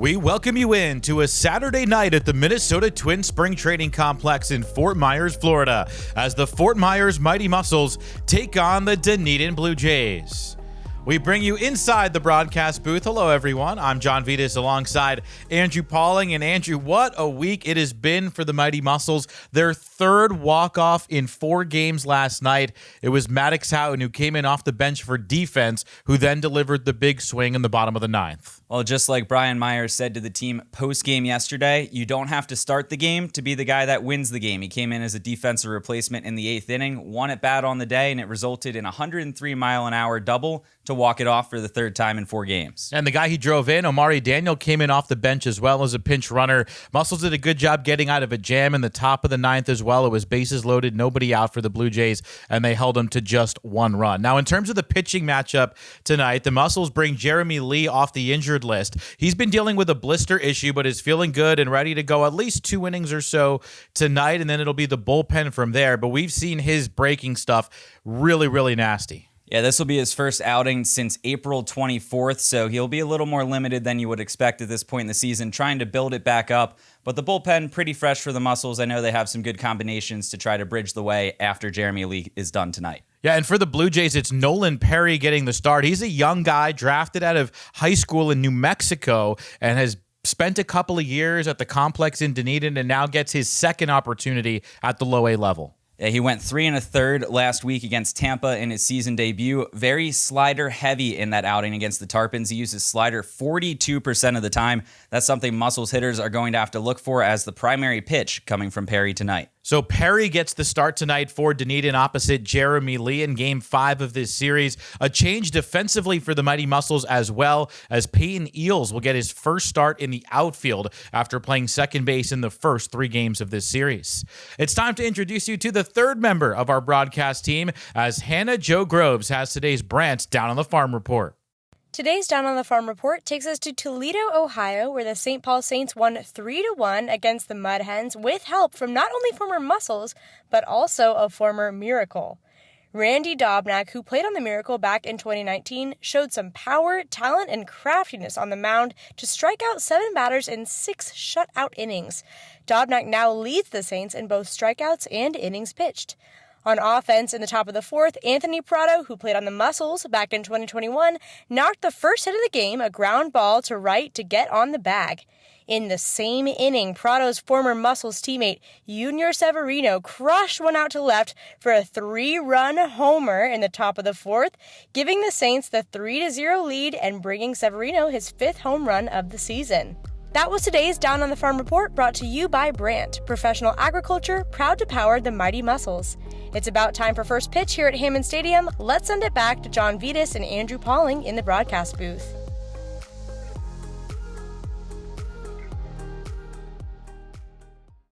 We welcome you in to a Saturday night at the Minnesota Twin Spring Training Complex in Fort Myers, Florida, as the Fort Myers Mighty Mussels take on the Dunedin Blue Jays. We bring you inside the broadcast booth. Hello, everyone. I'm John Vitas alongside Andrew Pauling. And Andrew, what a week it has been for the Mighty Mussels. Their third walk-off in 4 games last night. It was Maddox Houghton who came in off the bench for defense, who then delivered the big swing in the bottom of the 9th. Well, just like Brian Myers said to the team post-game yesterday, you don't have to start the game to be the guy that wins the game. He came in as a defensive replacement in the 8th inning, won at bat on the day, and it resulted in a 103-mile-an-hour double to walk it off for the third time in 4 games. And the guy he drove in, Omari Daniel, came in off the bench as well as a pinch runner. Mussels did a good job getting out of a jam in the top of the 9th as well. It was bases loaded, nobody out for the Blue Jays, and they held them to just 1 run. Now, in terms of the pitching matchup tonight, the Mussels bring Jeremy Lee off the injured list. He's been dealing with a blister issue, but is feeling good and ready to go at least 2 innings or so tonight, and then it'll be the bullpen from there. But we've seen his breaking stuff really, really nasty. Yeah, this will be his first outing since April 24th, so he'll be a little more limited than you would expect at this point in the season, trying to build it back up. But the bullpen, pretty fresh for the Mussels. I know they have some good combinations to try to bridge the way after Jeremy Lee is done tonight. Yeah, and for the Blue Jays, it's Nolan Perry getting the start. He's a young guy drafted out of high school in New Mexico and has spent a couple of years at the complex in Dunedin and now gets his second opportunity at the low A level. Yeah, he went 3 1/3 last week against Tampa in his season debut. Very slider heavy in that outing against the Tarpons. He uses slider 42% of the time. That's something Mussels hitters are going to have to look for as the primary pitch coming from Perry tonight. So Perry gets the start tonight for Dunedin opposite Jeremy Lee in Game 5 of this series. A change defensively for the Mighty Mussels as well, as Peyton Eales will get his first start in the outfield after playing second base in the first 3 games of this series. It's time to introduce you to the third member of our broadcast team, as Hannah Jo Groves has today's Brant Down on the Farm report. Today's Down on the Farm report takes us to Toledo, Ohio, where the St. Paul Saints won 3-1 against the Mud Hens with help from not only former Mussels, but also a former Miracle. Randy Dobnak, who played on the Miracle back in 2019, showed some power, talent, and craftiness on the mound to strike out 7 batters in 6 shutout innings. Dobnak now leads the Saints in both strikeouts and innings pitched. On offense, in the top of the 4th, Anthony Prado, who played on the Mussels back in 2021, knocked the first hit of the game, a ground ball to right to get on the bag. In the same inning, Prado's former Mussels teammate, Junior Severino, crushed one out to left for a 3-run homer in the top of the 4th, giving the Saints the 3-0 lead and bringing Severino his 5th home run of the season. That was today's Down on the Farm report, brought to you by Brant, professional agriculture, proud to power the Mighty Mussels. It's about time for first pitch here at Hammond Stadium. Let's send it back to John Vitas and Andrew Pauling in the broadcast booth.